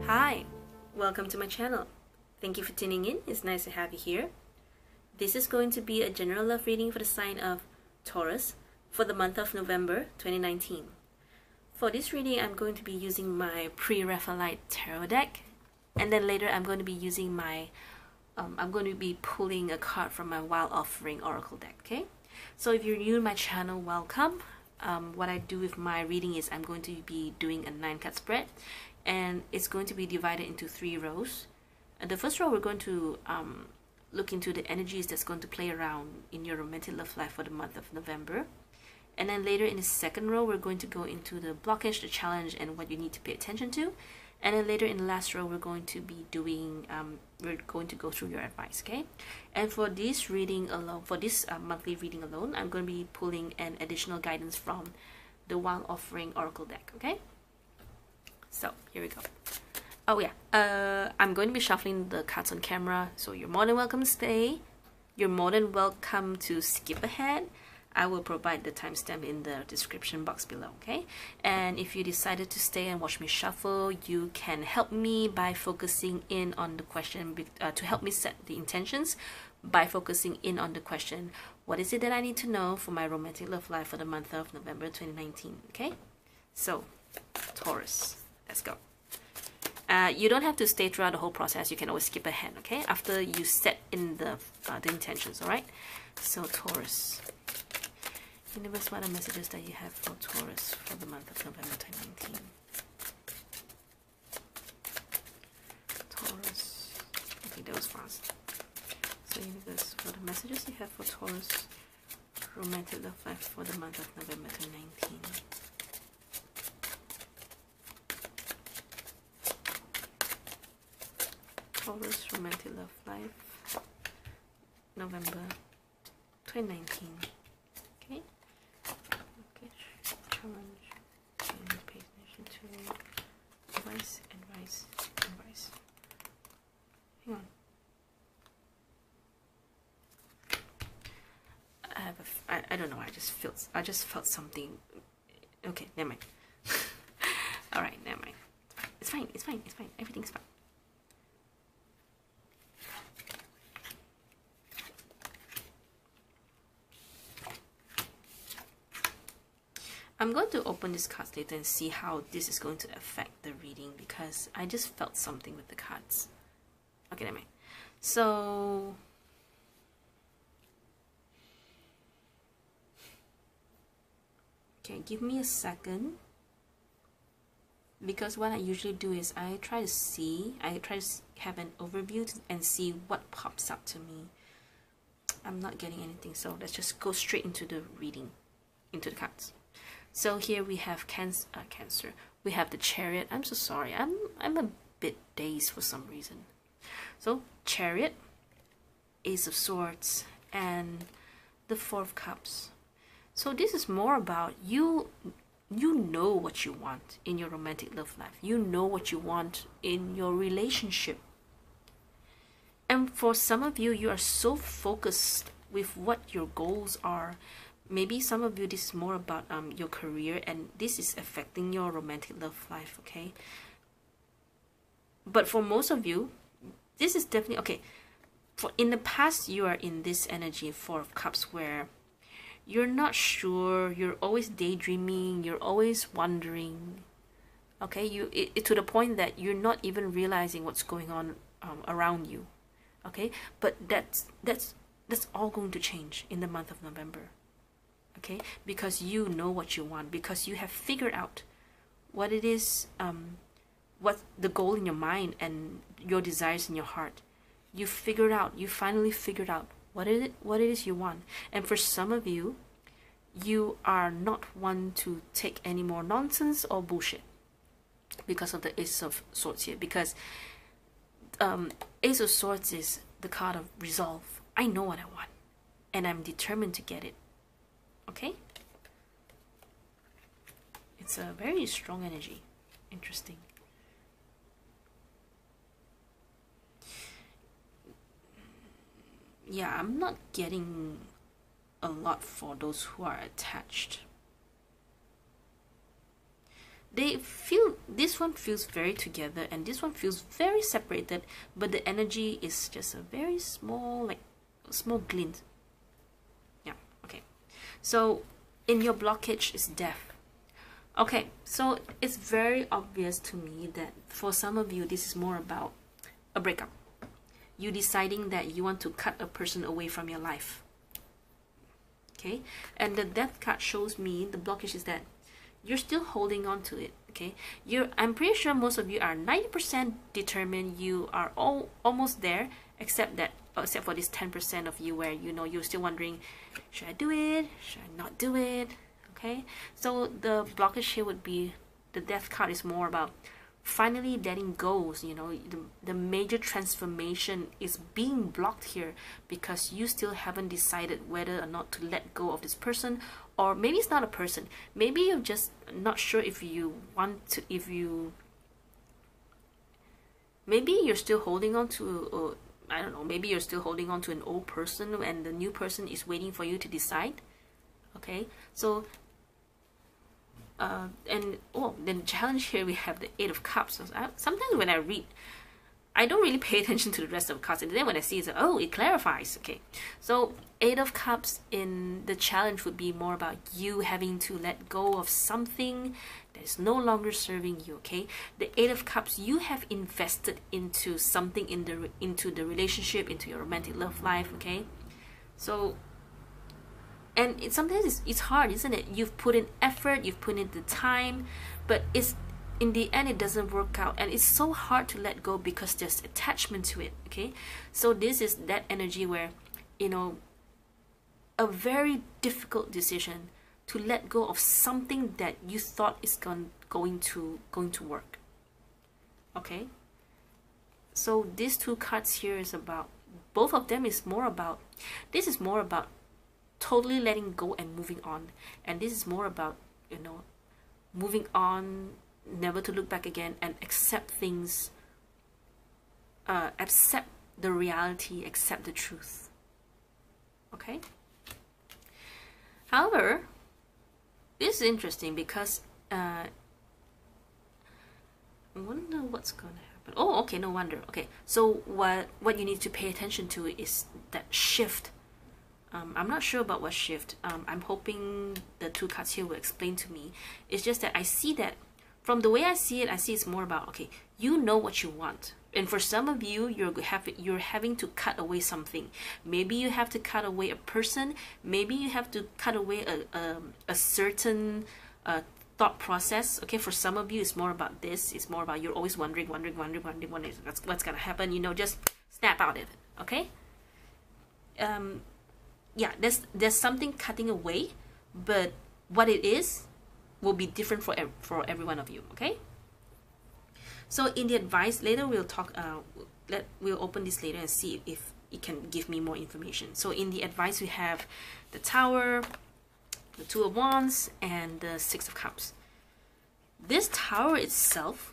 Hi, welcome to my channel. Thank you for tuning in. It's nice to have you here. This is going to be a general love reading for the sign of Taurus for the month of November 2019. For this reading, I'm going to be using my Pre-Raphaelite Tarot deck, and then later I'm going to be using my I'm going to be pulling a card from my Wild Offering Oracle deck. Okay, so if you're new to my channel, welcome. What I do with my reading is I'm going to be doing a 9-card spread, and it's going to be divided into 3 rows. And the first row, we're going to look into the energies that's going to play around in your romantic love life for the month of November. And then later in the second row, we're going to go into the blockage, the challenge, and what you need to pay attention to. And then later in the last row, we're going to be doing, we're going to go through your advice, okay? And for this reading alone, for this monthly reading alone, I'm going to be pulling an additional guidance from the Wild Offering Oracle deck, okay? So here we go. Oh yeah, I'm going to be shuffling the cards on camera, so you're more than welcome to stay. You're more than welcome to skip ahead. I will provide the timestamp in the description box below, okay? And if you decided to stay and watch me shuffle, you can help me by focusing in on the question, to help me set the intentions by focusing in on the question, what is it that I need to know for my romantic love life for the month of November 2019, okay? So, Taurus, let's go. You don't have to stay throughout the whole process. You can always skip ahead, okay? After you set in the intentions, all right? So, Taurus. Universe, what are messages that you have for Taurus for the month of November 2019? Taurus. Okay, that was fast. So, Universe, what are messages you have for Taurus romantic love life for the month of November 2019? Taurus romantic love life, November 2019. Okay. Okay. Challenge. And pay attention to advice. Hang on. I don't know. I just felt something. Okay, never mind. All right, never mind. It's fine. Everything's fine. I'm going to open this cards later and see how this is going to affect the reading, because I just felt something with the cards. Okay, never mind. So, okay, give me a second, because what I usually do is I try to have an overview and see what pops up to me. I'm not getting anything, so let's just go straight into the reading, into the cards. So here we have Cancer. We have the Chariot. I'm so sorry. I'm a bit dazed for some reason. So Chariot, Ace of Swords, and the Four of Cups. So this is more about you know what you want in your romantic love life. You know what you want in your relationship. And for some of you, you are so focused with what your goals are. Maybe some of you, this is more about your career, and this is affecting your romantic love life, okay? But for most of you, this is definitely, okay, for in the past, you are in this energy, Four of Cups, where you're not sure, you're always daydreaming, you're always wondering, okay? To the point that you're not even realizing what's going on around you, okay? But that's all going to change in the month of November. Okay, because you know what you want, because you have figured out what it is, what the goal in your mind and your desires in your heart. You finally figured out what it is you want. And for some of you, you are not one to take any more nonsense or bullshit because of the Ace of Swords here. Because Ace of Swords is the card of resolve. I know what I want, and I'm determined to get it. Okay, it's a very strong energy. Interesting. Yeah, I'm not getting a lot for those who are attached. they feel, this one feels very together and this one feels very separated, but the energy is just a very small, like small glint. Yeah, okay. So in your blockage is death. Okay, so it's very obvious to me that for some of you, this is more about a breakup. You deciding that you want to cut a person away from your life. Okay, and the death card shows me the blockage is that you're still holding on to it. Okay, I'm pretty sure most of you are 90% determined. You are almost there, except for this 10% of you where you're still wondering, should I do it? Should I not do it? Okay, so the blockage here would be, the death card is more about finally letting go. The major transformation is being blocked here because you still haven't decided whether or not to let go of this person, or maybe it's not a person, maybe you're just not sure if you want to, maybe you're still holding on to I don't know, maybe you're still holding on to an old person and the new person is waiting for you to decide. Okay, so then challenge here we have the 8 of Cups. So sometimes when I read, I don't really pay attention to the rest of the cards, and then when I see it, oh, it clarifies. Okay, so 8 of Cups in the challenge would be more about you having to let go of something that is no longer serving you. Okay, the 8 of Cups, you have invested into something into the relationship, into your romantic love life. Okay, so. And sometimes it's hard, isn't it? You've put in effort, you've put in the time, but in the end it doesn't work out, and it's so hard to let go because there's attachment to it. Okay, so this is that energy where a very difficult decision to let go of something that you thought is going to work. Okay, so these 2 cards here is about, both of them is more about, this is more about totally letting go and moving on, and this is more about moving on, never to look back again, and accept things, accept the reality, accept the truth. Okay, however, this is interesting because I wonder what's gonna happen. Oh, okay, no wonder. Okay, so what you need to pay attention to is that shift. I'm not sure about what shift. I'm hoping the 2 cards here will explain to me. It's just that I see that, from the way I see it, I see it's more about, okay, you know what you want. And for some of you, you're having to cut away something. Maybe you have to cut away a person. Maybe you have to cut away a certain thought process. Okay, for some of you, it's more about this. It's more about you're always wondering what's gonna happen. Just snap out of it. Okay. Yeah, there's something cutting away, but what it is will be different for every one of you. Okay, so in the advice later, we'll talk, we'll open this later and see if it can give me more information. So in the advice, we have the Tower, the 2 of Wands, and the 6 of Cups. This Tower itself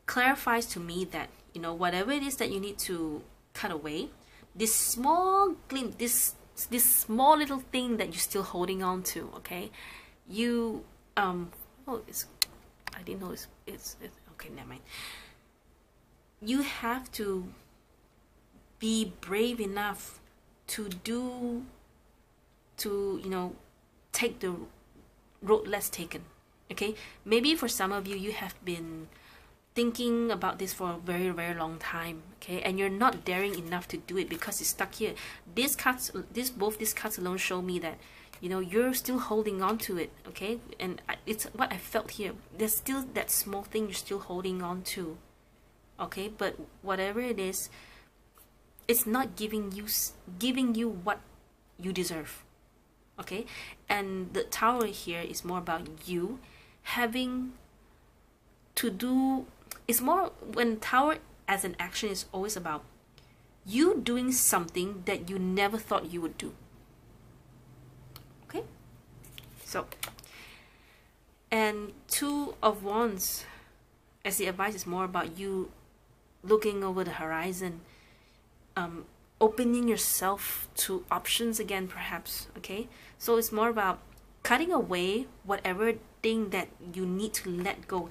clarifies to me that whatever it is that you need to cut away, this small glint, this small little thing that you're still holding on to. Okay, you oh, I didn't know it's okay, never mind. You have to be brave enough to take the road less taken. Okay, maybe for some of you, you have been thinking about this for a very, very long time, okay, and you're not daring enough to do it because it's stuck here. Both these cards alone show me that you're still holding on to it. Okay, and it's what I felt here. There's still that small thing you're still holding on to. Okay, but whatever it is, it's not giving you what you deserve. Okay, and the Tower here is more about you having to do. It's more, when Tower as an action is always about you doing something that you never thought you would do. Okay, so, and 2 of Wands as the advice is more about you looking over the horizon, opening yourself to options again, perhaps. Okay, so it's more about cutting away whatever thing that you need to let go.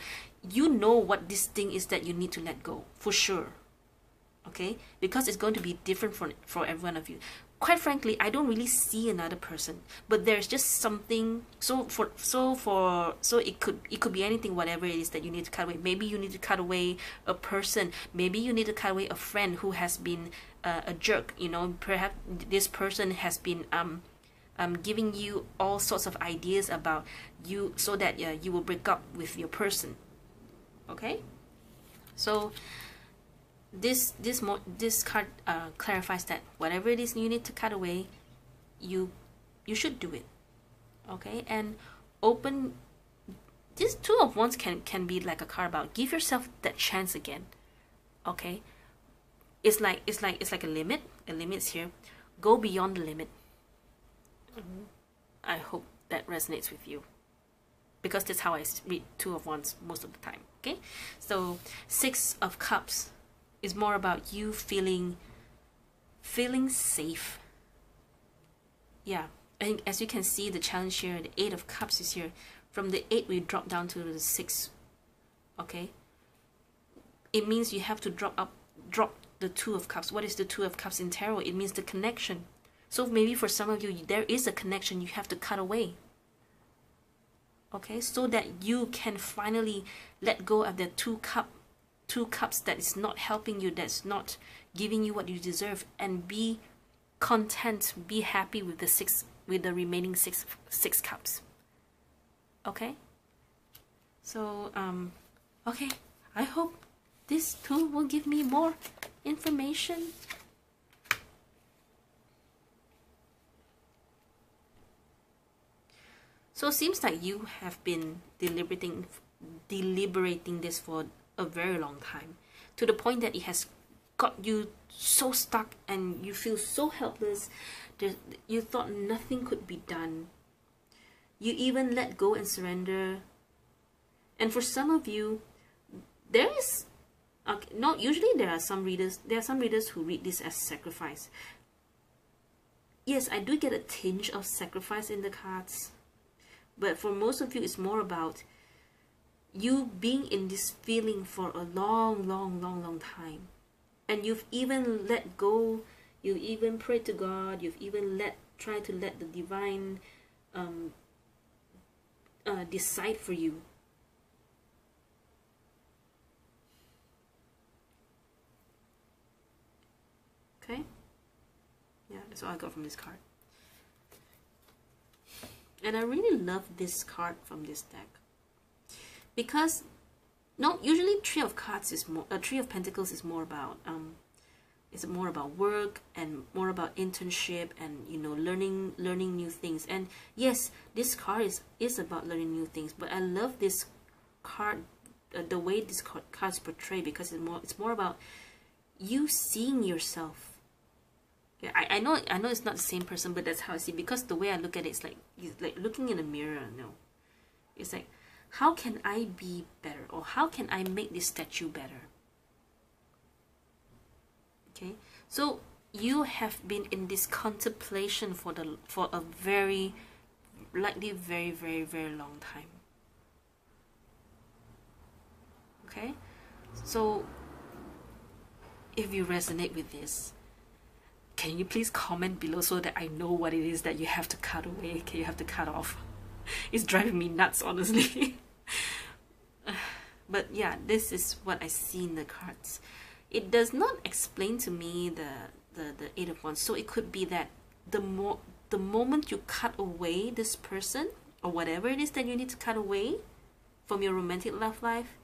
You know what this thing is that you need to let go, for sure. Okay? Because it's going to be different for every one of you. Quite frankly, I don't really see another person, but there's just something. So it could be anything, whatever it is that you need to cut away. Maybe you need to cut away a person. Maybe you need to cut away a friend who has been a jerk. You know, perhaps this person has been giving you all sorts of ideas about you, so that you will break up with your person. Okay, so this card clarifies that whatever it is you need to cut away, you should do it. Okay, and open. This Two of Wands can be like a card about give yourself that chance again. Okay, it's like a limit. A limit's here. Go beyond the limit. I hope that resonates with you, because that's how I read Two of Wands most of the time. Okay, so Six of Cups is more about you feeling safe. Yeah, and as you can see, the challenge here, the Eight of Cups is here. From the 8 we drop down to the 6. Okay, it means you have to drop the Two of Cups. What is the Two of Cups in tarot? It means the connection. So maybe for some of you, there is a connection you have to cut away. Okay, so that you can finally let go of the two cups that is not helping you, that's not giving you what you deserve, and be content, be happy with the remaining six cups. Okay, so okay, I hope this tool will give me more information. So it seems like you have been deliberating this for a very long time, to the point that it has got you so stuck and you feel so helpless. You thought nothing could be done. You even let go and surrender. And for some of you, there is usually there are some readers who read this as sacrifice. Yes, I do get a tinge of sacrifice in the cards, but for most of you, it's more about you being in this feeling for a long time. And you've even let go, you've even prayed to God, you've even tried to let the divine decide for you. Okay? Yeah, that's all I got from this card. And I really love this card from this deck, because usually Three of Cards is more, Three of Pentacles is more about it's more about work and more about internship and, you know, learning new things. And yes, this card is about learning new things, but I love this card, the way this card is portrayed, because it's more about you seeing yourself. Yeah, I know it's not the same person, but that's how I see it, because the way I look at it, it's like looking in a mirror. No, it's like, how can I be better, or how can I make this statue better? Okay, so you have been in this contemplation for a very, likely very long time. Okay, so if you resonate with this, can you please comment below so that I know what it is that you have to cut away, you have to cut off. It's driving me nuts, honestly. But yeah, this is what I see in the cards. It does not explain to me the Eight of Wands. So it could be that the moment you cut away this person, or whatever it is that you need to cut away from your romantic love life,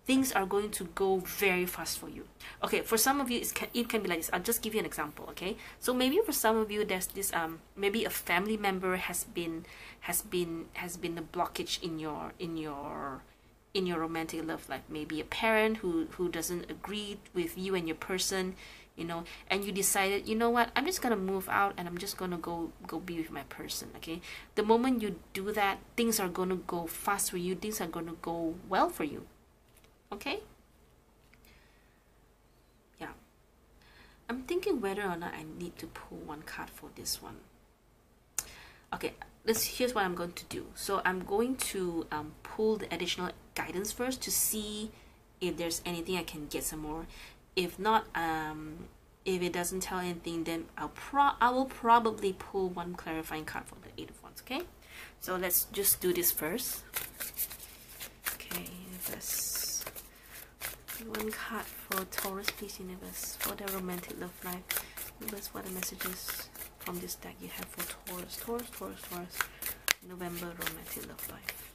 things are going to go very fast for you. Okay, for some of you, it can be like this. I'll just give you an example. Okay, so maybe for some of you, there's this maybe a family member has been a blockage in your romantic love life. Maybe a parent who doesn't agree with you and your person, you know, and you decided, you know what, I'm just gonna move out and I'm just gonna go be with my person. Okay, the moment you do that, things are gonna go fast for you. Things are gonna go well for you. Okay, yeah, I'm thinking whether or not I need to pull one card for this one. Okay, here's what I'm going to do. So I'm going to pull the additional guidance first to see if there's anything I can get some more. If not, if it doesn't tell anything, then I will probably pull one clarifying card from the Eight of Wands. Okay, so let's just do this first. Okay, universe, one card for Taurus, please, universe, for their romantic love life. Universe, what are the messages from this deck you have for Taurus, November romantic love life.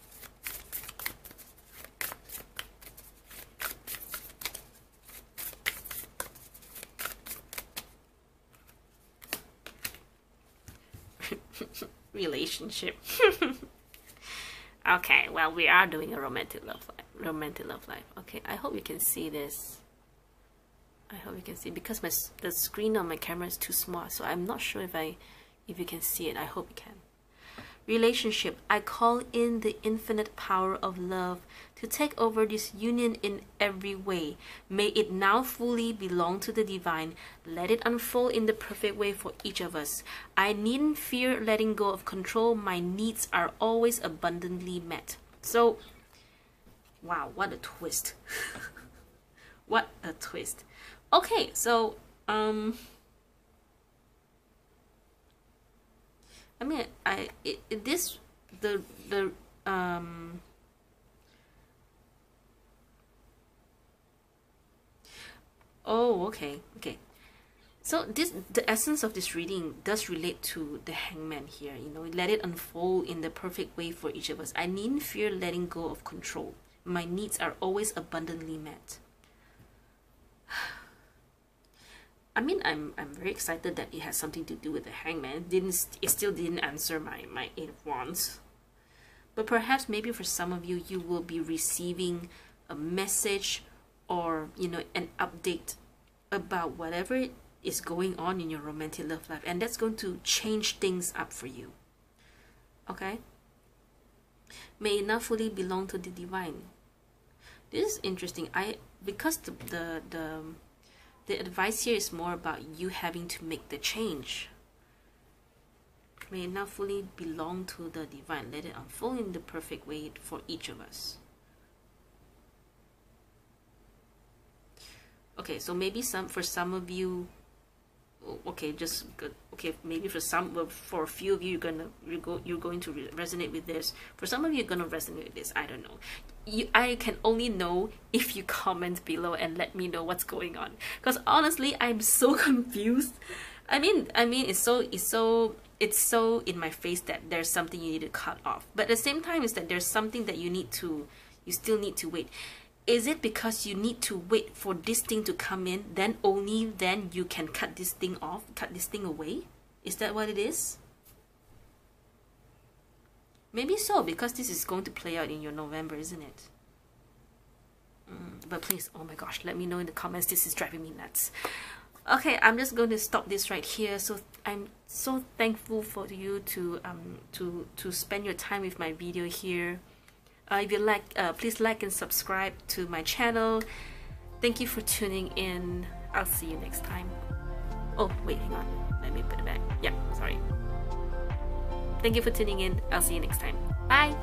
Relationship. Okay, well, we are doing a romantic love life. Okay, I hope you can see this. I hope you can see, because the screen on my camera is too small, so I'm not sure if you can see it. I hope you can. Relationship. I call in the infinite power of love to take over this union in every way. May it now fully belong to the divine. Let it unfold in the perfect way for each of us. I needn't fear letting go of control. My needs are always abundantly met. So, wow, what a twist. What a twist. Okay, so I mean, oh, okay. So the essence of this reading does relate to the Hangman here. You know, let it unfold in the perfect way for each of us. I needn't fear letting go of control. My needs are always abundantly met. I mean, I'm very excited that it has something to do with the Hangman. It still didn't answer my Eight of Wands. But perhaps maybe for some of you, you will be receiving a message or, you know, an update about whatever is going on in your romantic love life, and that's going to change things up for you. Okay? May it not fully belong to the divine. This is interesting. Because the advice here is more about you having to make the change. May it not fully belong to the divine. Let it unfold in the perfect way for each of us. Okay, so maybe for some of you, okay, just good. Okay, maybe for a few of you, you're going to resonate with this. For some of you, you're gonna resonate with this. I don't know. I can only know if you comment below and let me know what's going on. Because honestly, I'm so confused. I mean, it's so in my face that there's something you need to cut off. But at the same time, is that there's something that you still need to wait. Is it because you need to wait for this thing to come in, then only then you can cut this thing off, cut this thing away? Is that what it is? Maybe so, because this is going to play out in your November, isn't it? But please, oh my gosh, let me know in the comments. This is driving me nuts. Okay, I'm just going to stop this right here. So I'm so thankful for you to spend your time with my video here. If you like, please like and subscribe to my channel. Thank you for tuning in. I'll see you next time. Oh, wait, hang on. Let me put it back. Yeah, sorry. Thank you for tuning in. I'll see you next time. Bye!